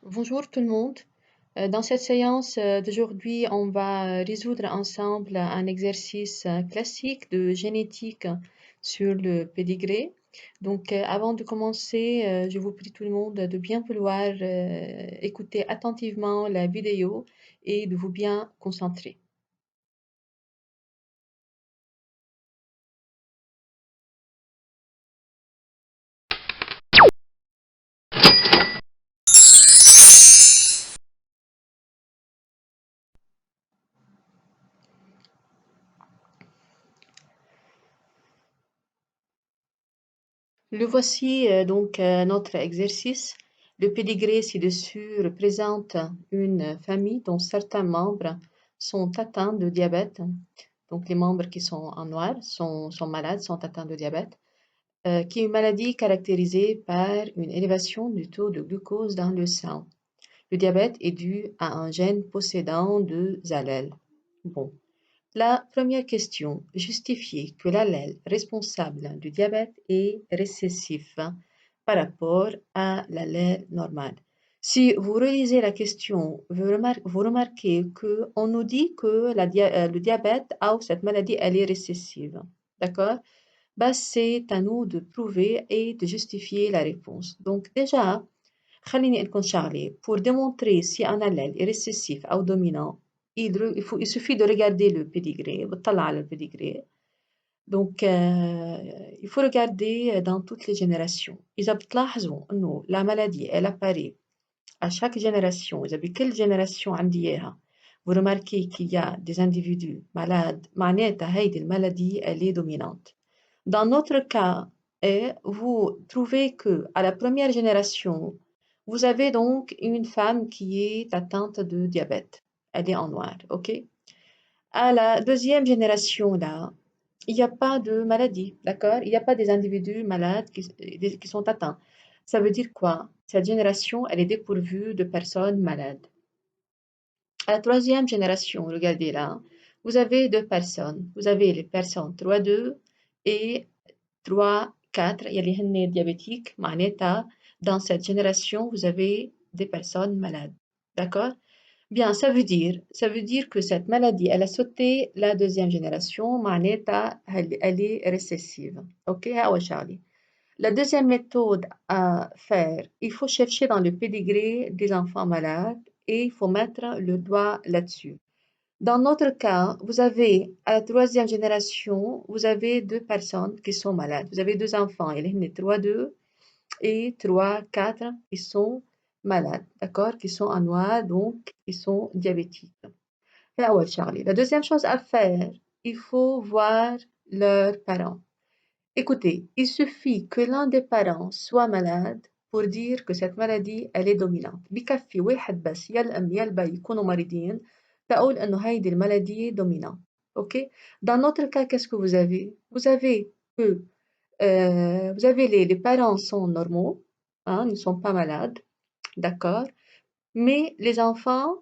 Bonjour tout le monde. Dans cette séance d'aujourd'hui, on va résoudre ensemble un exercice classique de génétique sur le pédigré. Donc, avant de commencer, je vous prie tout le monde de bien vouloir écouter attentivement la vidéo et de vous bien concentrer. Le voici notre exercice. Le pédigré ci-dessus représente une famille dont certains membres sont atteints de diabète. Donc les membres qui sont en noir sont malades, sont atteints de diabète, qui est une maladie caractérisée par une élévation du taux de glucose dans le sang. Le diabète est dû à un gène possédant deux allèles. Bon. La première question, justifier que l'allèle responsable du diabète est récessif par rapport à l'allèle normal. Si vous relisez la question, vous remarquez qu'on nous dit que le diabète ou cette maladie, elle est récessive. D'accord? Bah, c'est à nous de prouver et de justifier la réponse. Donc déjà, خليني نكون شغلة. Pour démontrer si un allèle est récessif ou dominant, il suffit de regarder le pédigré, بتطلع على le pédigré. Donc, il faut regarder dans toutes les générations. إذا بتلاحظوا إنه la maladie, elle apparaît à chaque génération, إذا بكل génération عندي إياها, vous remarquez qu'il y a des individus malades, معناتها هيدي المالادie, elle est dominante. Dans notre cas, vous trouvez que à la première génération, vous avez donc une femme qui est atteinte de diabète. Elle est en noir, ok? À la deuxième génération, là, il n'y a pas de maladie, d'accord? Il n'y a pas des individus malades qui sont atteints. Ça veut dire quoi? Cette génération, elle est dépourvue de personnes malades. À la troisième génération, regardez là, vous avez deux personnes. Vous avez les personnes 3-2 et 3-4, يلي هن diabétiques, معناتها dans cette génération, vous avez des personnes malades. D'accord? Bien, ça veut dire que cette maladie, elle a sauté la deuxième génération, معناتها elle est récessive. OK? أول شغلة. La deuxième méthode à faire, il faut chercher dans le pédigré des enfants malades et il faut mettre le doigt là-dessus. Dans notre cas, vous avez, à la troisième génération, vous avez deux personnes qui sont malades. Vous avez deux enfants, il y en a 3-2 et 3-4 qui sont malades, d'accord? Qui sont en noir, donc qui sont diabétiques. C'est أول شغلة. La deuxième chose à faire, il faut voir leurs parents. Écoutez, il suffit que l'un des parents soit malade pour dire que cette maladie, elle est dominante. بكفي واحد بس يا الأم يا البي يكونوا مريضين تقول إنه هيدي الماladie dominante. OK? Dans notre cas, qu'est-ce que vous avez? Vous avez que les parents sont normaux, hein, ne sont pas malades, d'accord? Mais les enfants,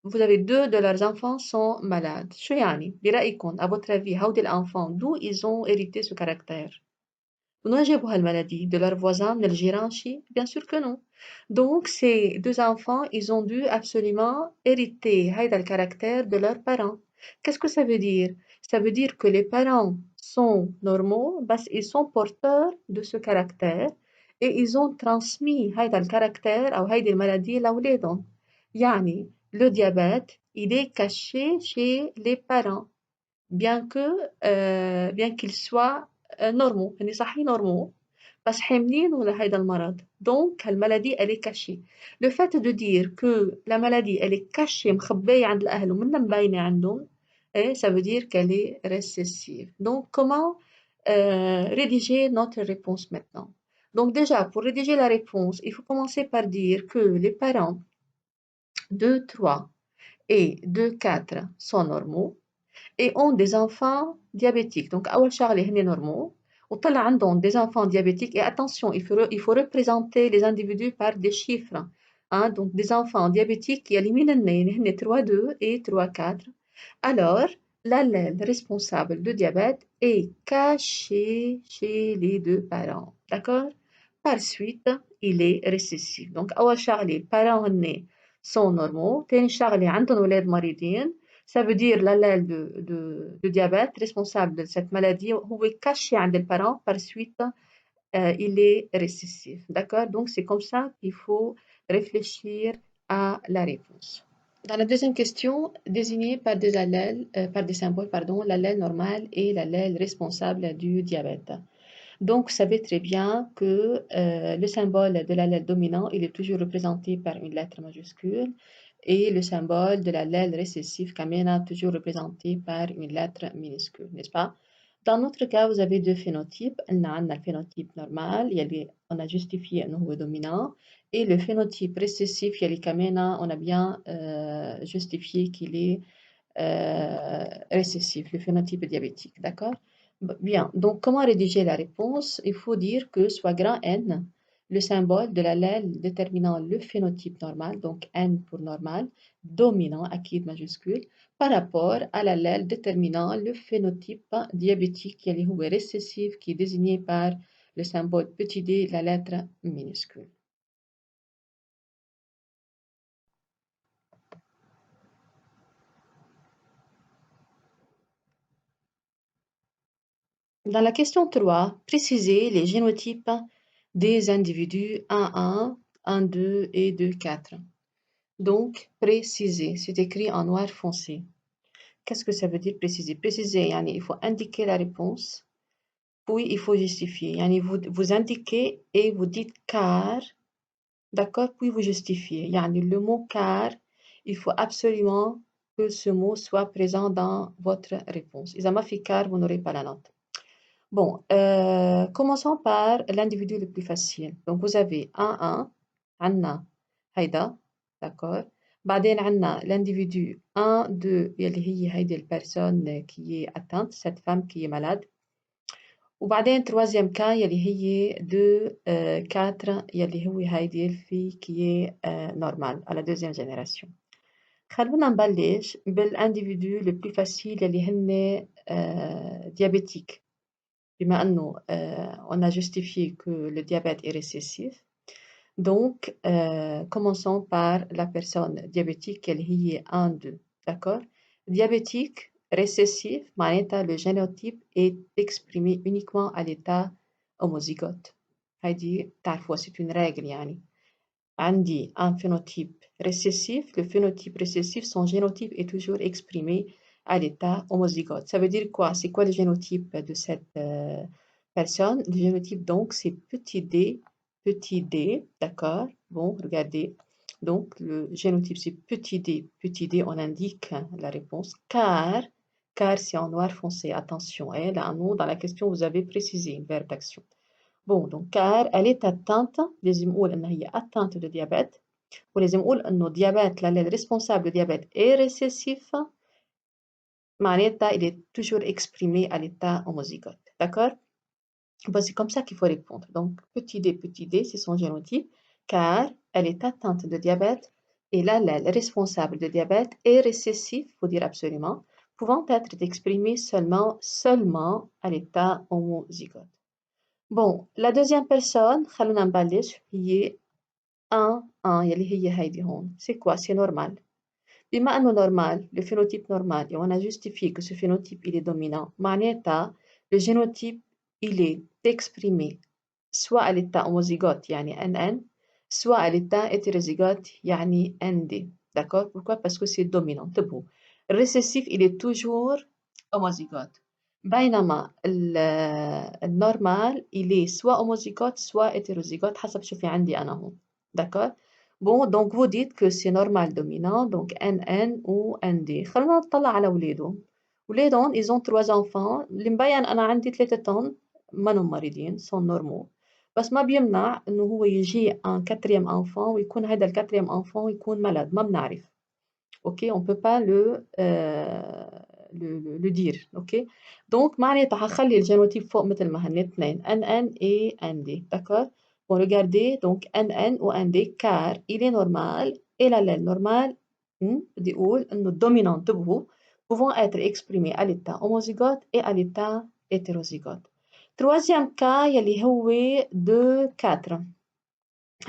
vous avez deux de leurs enfants sont malades. شو يعني؟ برأيكم, à votre avis, هودي الأنفants, d'où ils ont hérité ce caractère? من وين جابوا هالمالادي؟ De leurs voisins, من الجيران شي؟ Bien sûr que non. Donc, ces deux enfants, ils ont dû absolument hériter هيدا le caractère de leurs parents. Qu'est-ce que ça veut dire? Ça veut dire que les parents sont normaux, بس ils sont porteurs de ce caractère et ils ont transmis هيدا le caractère أو هيدي المالادي لأولادهم. يعني, le diabète, il est caché chez les parents. bien qu'ils soient normaux, يعني صحيح normaux, بس حاملين لهيدا المرض. Donc, la maladie, elle est cachée. Le fait de dire que la maladie, elle est cachée, مخبية عند الأهل ومنها مبينة عندهم, ça veut dire qu'elle est récessive. Donc, comment rédiger notre réponse maintenant? Donc, déjà, pour rédiger la réponse, il faut commencer par dire que les parents 2-3 et 2-4 sont normaux et ont des enfants diabétiques. Donc, أول شغلة هن normaux وطلع عندهم des enfants diabétiques. Et attention, il faut représenter les individus par des chiffres. Hein? Donc, des enfants diabétiques qui éliminent هن 3-2 et 3-4. Alors, l'allèle responsable de diabète est caché chez les deux parents. D'accord? Par suite, il est récessif. Donc أول شغلة البارents هن sont normaux. تاني شغلة عندهم ولاد مريضين. Ça veut dire l'allèle de diabète responsable de cette maladie هو caché عند البارents par suite il est récessif. D'accord? Donc c'est comme ça qu'il faut réfléchir à la réponse. Dans la deuxième question, désignez par des allèles, par des symboles, pardon, l'allèle normal et l'allèle responsable du diabète. Donc, vous savez très bien que le symbole de l'allèle dominant, il est toujours représenté par une lettre majuscule et le symbole de l'allèle récessif, kamena, toujours représenté par une lettre minuscule, n'est-ce pas? Dans notre cas, vous avez deux phénotypes. On a le phénotype normal, on a justifié un nouveau dominant, et le phénotype récessif, kamena, on a bien justifié qu'il est récessif, le phénotype diabétique, d'accord? Bien, donc comment rédiger la réponse? Il faut dire que soit grand N, le symbole de l'allèle déterminant le phénotype normal, donc N pour normal, dominant, acquis majuscule, par rapport à l'allèle déterminant le phénotype diabétique qui est récessif, qui est désigné par le symbole petit d, la lettre minuscule. Dans la question 3, précisez les génotypes des individus 1,1, 1,2 et 2,4. Donc, préciser, c'est écrit en noir foncé. Qu'est-ce que ça veut dire préciser? Préciser, yani, il faut indiquer la réponse, puis il faut justifier. Yani, vous indiquez et vous dites car, d'accord, puis vous justifiez. Yani, le mot car, il faut absolument que ce mot soit présent dans votre réponse. إذا ما في car, vous n'aurez pas la note. Bon, commençons par l'individu le plus facile. Donc, vous avez 1, عنا هيدا, d'accord. بعدين عنا l'individu 1, 2 يلي هي هيدي البيرسون qui est atteinte, cette femme qui est malade. وبعدين troisième cas يلي هي 2, 4 يلي هو هيدي الفي qui est normale à la deuxième génération. خلونا نبلش بالindividu le plus facile يلي هن diabétique. بما أنه on a justifié que le diabète est récessif. Donc, commençons par la personne diabétique اللي هي 1, 2. D'accord? Diabétique, récessif, معناتها le génotype est exprimé uniquement à l'état homozygote. هذه تعرفوها, c'est une règle يعني. عندي un phénotype récessif. Le phénotype récessif, son génotype est toujours exprimé à l'état homozygote. Ça veut dire quoi? C'est quoi le génotype de cette personne? Le génotype, donc, c'est petit d, d'accord? Bon, regardez. Donc, le génotype, c'est petit d, on indique la réponse, car c'est en noir foncé. Attention, hein, là, non, dans la question, vous avez précisé un verbe d'action. Bon, donc, car elle est atteinte, لازم نقول إن هي atteinte de diabète, ولازم نقول إنه diabète, l'allèle responsable de diabète est récessif, معناتها il est toujours exprimé à l'état homozygote. D'accord? Bon, c'est comme ça qu'il faut répondre. Donc, petit d, c'est son génotype, car elle est atteinte de diabète et l'allèle responsable de diabète est récessif, il faut dire absolument, pouvant être exprimé seulement à l'état homozygote. Bon, la deuxième personne, خلونا نبلش, هي 1 يلي هي هيدي هون. C'est quoi? C'est normal. بما أنه normal, le phénotype normal, et on a justifié que ce phénotype il est dominant, معناتها le génotype il est exprimé soit à l'état homozygote, يعني NN, soit à l'état hétérozygote, يعني ND. D'accord? Pourquoi? Parce que c'est dominant. انتبهوا. Le récessif il est toujours homozygote. بينما النورمال il est soit homozygote soit hétérozygote حسب شو في عندي أنا هون. D'accord? Bon, donc vous dites que c'est normal dominant, donc NN ou ND. خلونا نطلع على ولادهم. ولادهم, ils ont 3 enfants. اللي مبين أنا عندي 3 طن منهم مريضين, sont normaux. بس ما بيمنع إنه هو يجي un quatrième enfant ويكون هذا ال quatrième enfant يكون malade. ما بنعرف. Ok, on peut pas le dire. Ok. Donc معناتها هخلي الجينوتيب فوق مثل ما هن اثنين NN et ND. D'accord? Bon, regardez, donc NN ou ND, car il est normal et l'allèle normal, بدي أقول إنه الدومينant انتبهوا, pouvant être exprimés à l'état homozygote et à l'état hétérozygote. Troisième cas, يلي هو 2, 4.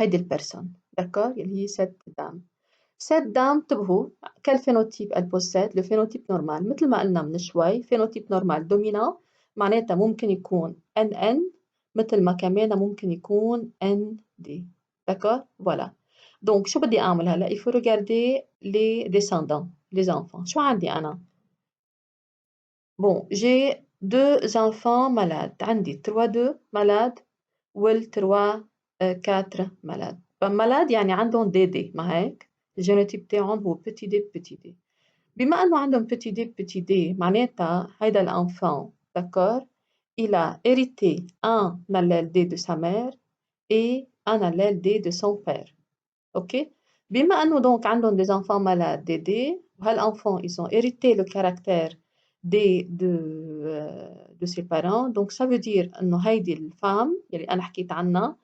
هيدي البيرسون d'accord اللي هي cette dame. cette dame انتبهوا quel phénotype elle possède le phénotype normal مثل ما قلنا من شوي phénotype normal dominant معناتها ممكن يكون NN مثل ما كمان ممكن يكون ND d'accord voilà donc شو بدي أعمل هلا il faut regarder les descendants les enfants شو عندي أنا bon j'ai deux enfants malades عندي 3 malades وال3 4 malades malades يعني عندهم دي دي ما هيك الجينوتيب تاعهم هو بتي دي بتي دي بما انه عندهم بتي دي معناتها هيدا الانفان d'accord il a hérité un allèle D de sa mère et un allèle D de son père ok بما انه donc عندهم des enfants malades دي دي وهالenfants ils ont hérité le caractère de ses parents donc ça veut dire انه هيدي الفام اللي انا حكيت عنها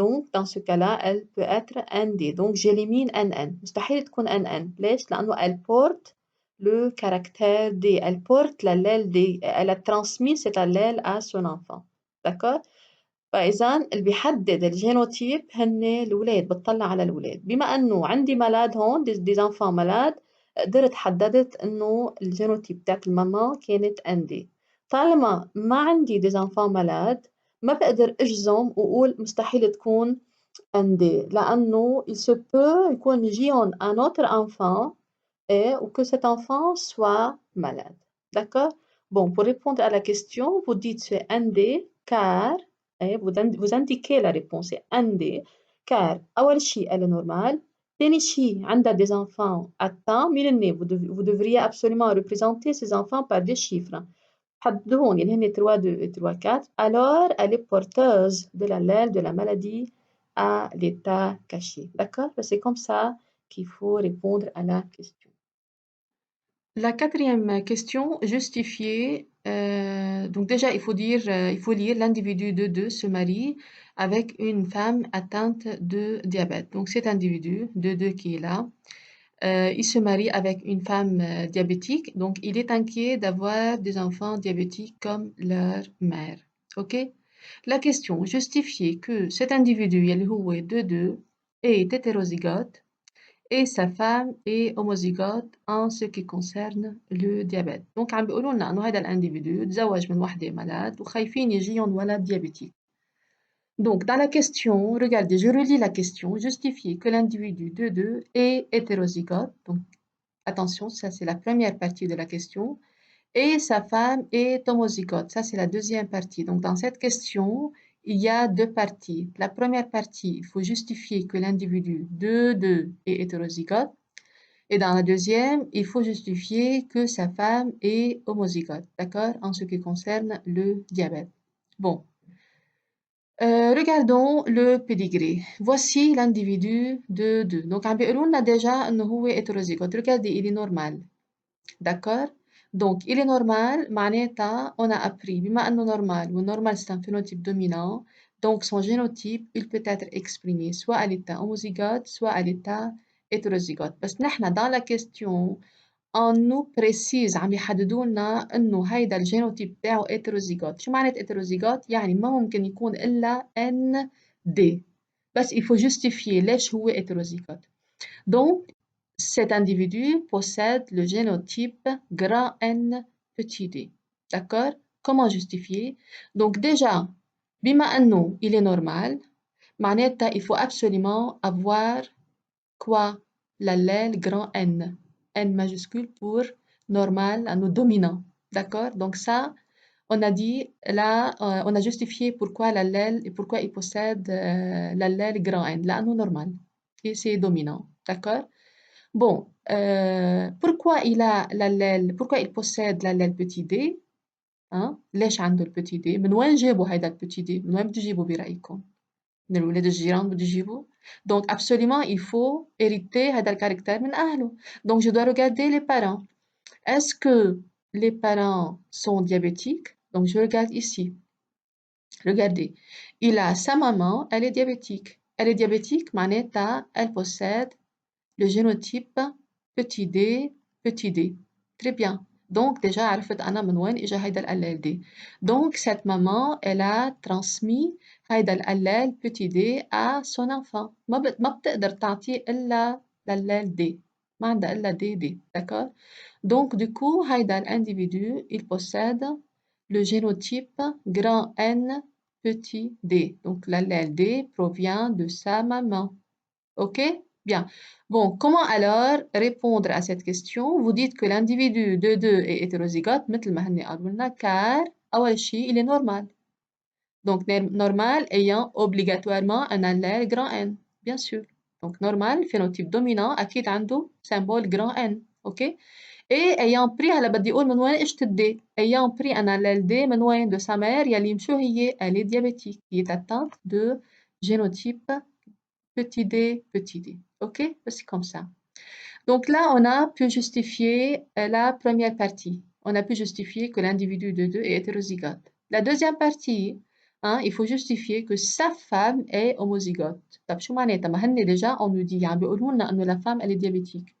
donc dans ce cas-là elle peut être ND donc j'élimine NN مستحيل تكون NN ليش لانه elle porte le caractère D elle porte l'allèle D elle a transmis cet allèle à son enfant d'accord فإذا اللي بيحدد الجينوتيب هن الأولاد بتطلع على الأولاد بما أنه عندي مالاد هون دي زانفان مالاد قدرت حددت أنه الجينوتيب تاعت الماما كانت أندي طالما ما عندي دي زانفان مالاد ما بقدر أجزم وأقول مستحيل تكون أندي لأنه il se peut يكون يجيهم un autre enfant et ou que cet enfant soit malade. D'accord? Bon, pour répondre à la question, vous dites c'est ND car, et vous indiquez la réponse, c'est ND car أول شيء elle est normale. ثاني شيء عندها des enfants atteints مين vous devriez absolument représenter ces enfants par des chiffres. حددوهم اللي هن 3 2 et 3 4 alors elle est porteuse de l'allèle de la maladie à l'état caché. D'accord? C'est comme ça qu'il faut répondre à la question. La quatrième question, justifier. Donc déjà, il faut lire l'individu de 2 se marie avec une femme atteinte de diabète. Donc cet individu de 2 qui est là, il se marie avec une femme diabétique. Donc il est inquiet d'avoir des enfants diabétiques comme leur mère. OK? La question, justifier que cet individu, اللي هو de 2 est hétérozygote et sa femme est homozygote en ce qui concerne le diabète. Donc عم بيقولوا لنا انه هذا الانديفيدو تزوج من وحده مالاد وخايفين يجيهم ولد diabétique. Donc dans la question, regardez, je relis la question, justifier que l'individu de 2 est hétérozygote. Donc attention, ça c'est la première partie de la question. Et sa femme est homozygote. Ça c'est la deuxième partie. Donc dans cette question, il y a deux parties. La première partie, il faut justifier que l'individu de 2 est hétérozygote. Et dans la deuxième, il faut justifier que sa femme est homozygote, d'accord, en ce qui concerne le diabète. Bon, regardons le pédigré. Voici l'individu de 2. Donc, عم بيقولوا لنا déjà إنه هو hétérozygote. Regardez, il est normal, d'accord? Donc, il est normal, معناتها on a appris بما إنه normal, و normal c'est un phénotype dominant, donc son génotype, il peut être exprimé soit à l'état homozygote, soit à l'état hétérozygote. بس نحن dans la question on nous précise عم يحددوا لنا إنه هيدا الجينوتيب تاعه hétérozygote. شو معنات hétérozygote؟ يعني ما ممكن يكون إلا ND. بس il faut justifier ليش هو hétérozygote. Donc cet individu possède le génotype grand N petit d. D'accord? Comment justifier? Donc déjà, بما إنه il est normal, معناتها il faut absolument avoir quoi? L'allèle grand N. N majuscule pour normal, nous dominant. D'accord? Donc ça, on a dit là, on a justifié pourquoi l'allèle et pourquoi il possède l'allèle grand N. Là, nous normal. Et c'est dominant. D'accord? Bon, pourquoi il a l'allèle, pourquoi il possède l'allèle petit d? Hein? ليش عنده البتي دي؟ من وين جابوا هيدا البتي دي؟ من وين بده يجيبوا برأيكم؟ من الولاد الجيران بده يجيبوا؟ Donc absolument il faut hériter هذا الكاركتير من أهله. Donc je dois regarder les parents. Est-ce que les parents sont diabétiques? Donc je regarde ici. Regardez, il a sa maman, elle est diabétique. Elle est diabétique, معناتها elle possède le génotype petit d, petit d. Très bien. Donc déjà عرفت أنا من وين إجا هيدا الallèle D. Donc cette maman, elle a transmis هيدا القلال petit d à son enfant. ما بتقدر تعطيه إلا l'allèle D. ما عندها إلا D. D'accord? Donc, du coup, هيدا l'individu, il possède le génotype grand N petit d. Donc, l'allèle D provient de sa maman. OK? Bien. Bon, comment alors répondre à cette question? Vous dites que l'individu de 2 est hétérozygote, مثل ما هني قالوا لنا, car أول شيء il est normal. Donc, normal ayant obligatoirement un allèle grand N, bien sûr. Donc, normal, phénotype dominant, أكيد عنده symbole grand N. OK? Et ayant pris, هلا بدي أقول من وين إجت الدي. Ayant pris un allèle D من وين؟ de sa mère, يلي شو هي؟ Elle est diabétique, qui est atteinte de génotype petit d. OK? C'est comme ça. Donc là, on a pu justifier la première partie. On a pu justifier que l'individu de 2 est hétérozygote. La deuxième partie, hein, il faut justifier que sa femme est homozygote. طب شو معناتها؟ ما هن déjà on nous dit يعني بيقولوا لنا إنه la femme elle est diabétique.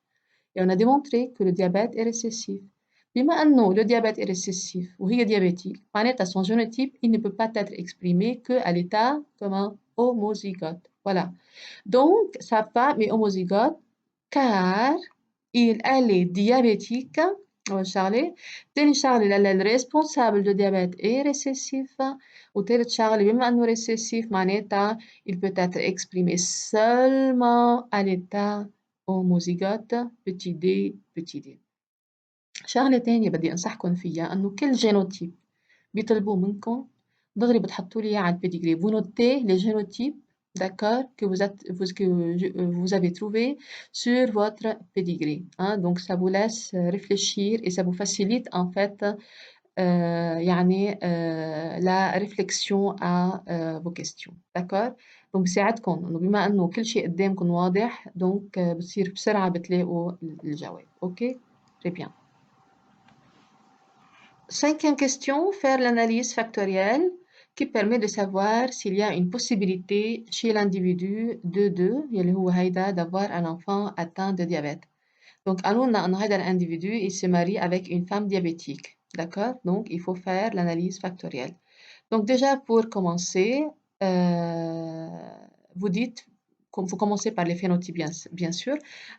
Et on a démontré que le diabète est récessif. بما أنه le diabète est récessif وهي diabétique, معناتها son génotype il ne peut pas être exprimé qu'à l'état comme un homozygote. Voilà. Donc, sa femme est homozygote car elle est diabétique. Charlie. تاني شغلة l'allèle responsable de diabète est récessif. وتالت شغلة بما أنه récessif معناتها il peut être exprimé seulement à l'état homozygote petit d. شغلة تانية بدي أنصحكم فيها إنه كل جينوتيب بيطلبوه منكم دغري بتحطوا لي إياه على البيديجري. Vous notez les génotypes, d'accord, que vous avez trouvé sur votre pédigré. Hein, donc ça vous laisse réfléchir et ça vous facilite en fait يعني la réflexion à vos questions. d'accord. donc بساعدكم إنه بما إنه كل شيء قدامكم واضح donc بتصير بسرعة بتلاقوا الجواب. OK. Très bien. Cinquième question, faire l'analyse factorielle qui permet de savoir s'il y a une possibilité chez l'individu de 2, يلي هو هيدا, d'avoir un enfant atteint de diabète. Donc, قالوا لنا إنه هيدا l'individu, il se marie avec une femme diabétique. D'accord? Donc, il faut faire l'analyse factorielle. Donc, déjà, pour commencer, vous dites, vous commencez par les phénotypes, bien sûr.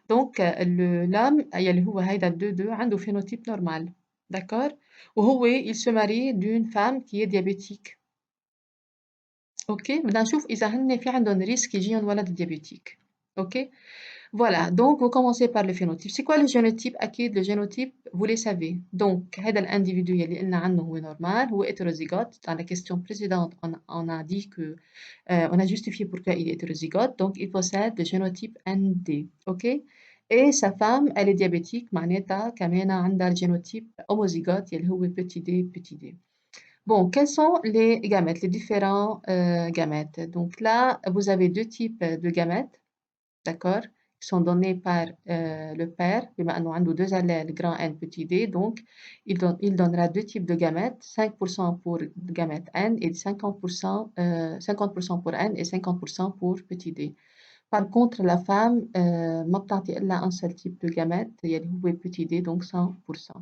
Donc, l'homme, يلي هو هيدا 2 عنده phénotype normal. D'accord? وهو il se marie d'une femme qui est diabétique. OK? بدنا نشوف إذا هن في عندهم ريسك يجيهم ولد diabétique. OK? Voilà, donc vous commencez par le phénotype. C'est quoi le génotype? أكيد le génotype, vous les savez. Donc, هذا l'individu يلي قلنا عنه هو normal, هو hétérozygote. Dans la question précédente, on a dit que, on a justifié pourquoi il est hétérozygote. Donc, il possède le génotype ND. OK? Et sa femme, elle est diabétique. معناتها كمان عندها le génotype homozygote يلي هو petit d. Bon, quels sont les gamètes, les différents gamètes? Donc là, vous avez 2 types de gamètes, d'accord, qui sont donnés par le père. بما أنه عنده 2 allèles grand N petit d, donc il donnera 2 types de gamètes, 5% pour gamète N et 50%, 50% pour N et 50% pour petit d. Par contre, la femme ما بتعطي إلا un seul type de gamète يلي هو petit d, donc 100%.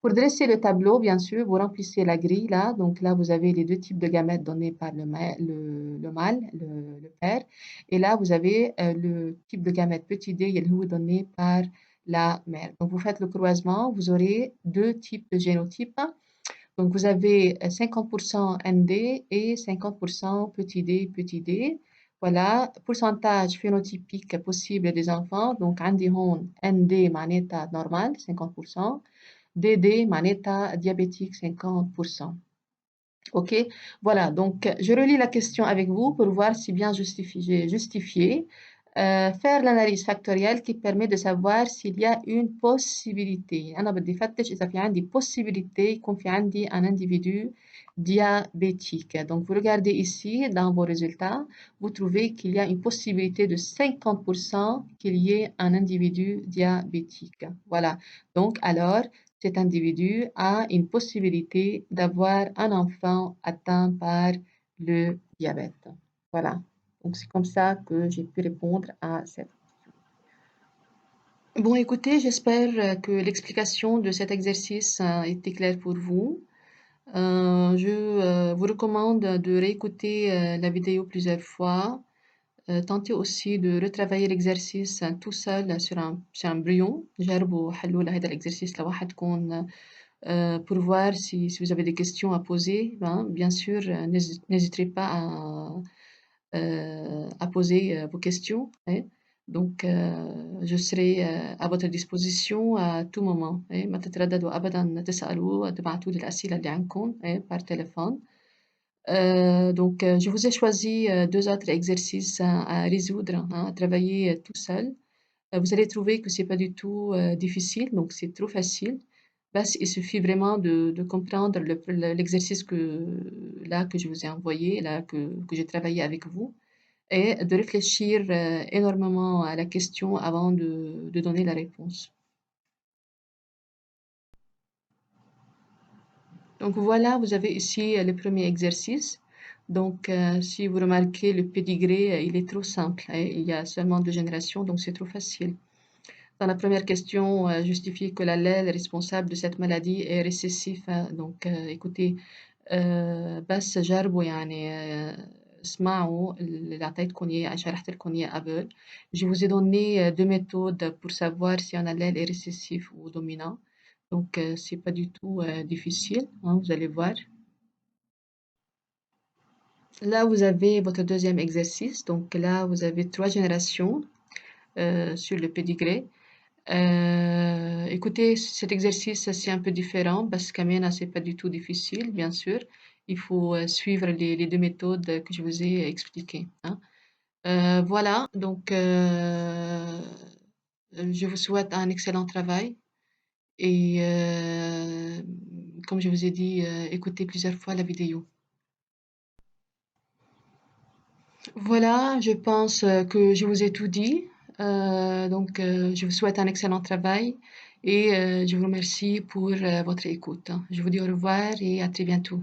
Pour dresser le tableau, bien sûr, vous remplissez la grille là. Donc là, vous avez les 2 types de gamètes donnés par le mâle, le père. Et là, vous avez le type de gamète petit d يلي هو donné par la mère. Donc vous faites le croisement, vous aurez 2 types de génotypes. Donc vous avez 50% ND et 50% petit d. Voilà, pourcentage phénotypique possible des enfants. Donc عندي هون ND معناتها normal 50%. DD, معناتها diabétique 50%. OK? Voilà, donc je relis la question avec vous pour voir si bien j'ai justifié. Faire l'analyse factorielle qui permet de savoir s'il y a une possibilité. أنا بدي فتش إذا في عندي possibilité يكون في عندي un individu diabétique. Donc vous regardez ici dans vos résultats, vous trouvez qu'il y a une possibilité de 50% qu'il y ait un individu diabétique. Voilà. Donc alors, cet individu a une possibilité d'avoir un enfant atteint par le diabète. Voilà. Donc, c'est comme ça que j'ai pu répondre à cette question. Bon, écoutez, j'espère que l'explication de cet exercice a été claire pour vous. Je vous recommande de réécouter la vidéo plusieurs fois. Tentez aussi de retravailler l'exercice tout seul sur un brouillon. جربوا حلوا هذا l'exercice لوحدكم pour voir si vous avez des questions à poser. Bien sûr, n'hésiterez pas à poser vos questions. Hein. Donc, je serai à votre disposition à tout moment. hein. ما تترددوا أبدا تسألوا تبعتوا لي الأسئلة اللي عندكم par téléphone. Donc, je vous ai choisi deux autres exercices à résoudre, à travailler tout seul. Vous allez trouver que c'est pas du tout difficile, donc c'est trop facile. Il suffit vraiment de comprendre l'exercice que je vous ai envoyé, que j'ai travaillé avec vous, et de réfléchir énormément à la question avant de donner la réponse. Donc voilà, vous avez ici le premier exercice. Donc, si vous remarquez, le pédigré, il est trop simple. Il y a seulement deux générations, donc c'est trop facile. Dans la première question, justifiez que l'allèle responsable de cette maladie est récessif. Donc, écoutez, بس جربوا يعني اسمعوا اللي أعطيتكم إياه شرحت لكم إياه قبل. Je vous ai donné deux méthodes pour savoir si un allèle est récessif ou dominant. Donc, c'est pas du tout difficile, hein, vous allez voir. Là, vous avez votre deuxième exercice. Donc là, vous avez trois générations sur le pédigré. Écoutez, cet exercice, c'est un peu différent parce qu'Amena, c'est pas du tout difficile, bien sûr. Il faut suivre les deux méthodes que je vous ai expliquées. Hein. Voilà, donc je vous souhaite un excellent travail et comme je vous ai dit, écoutez plusieurs fois la vidéo. Voilà, je pense que je vous ai tout dit. Donc, je vous souhaite un excellent travail et je vous remercie pour votre écoute. Je vous dis au revoir et à très bientôt.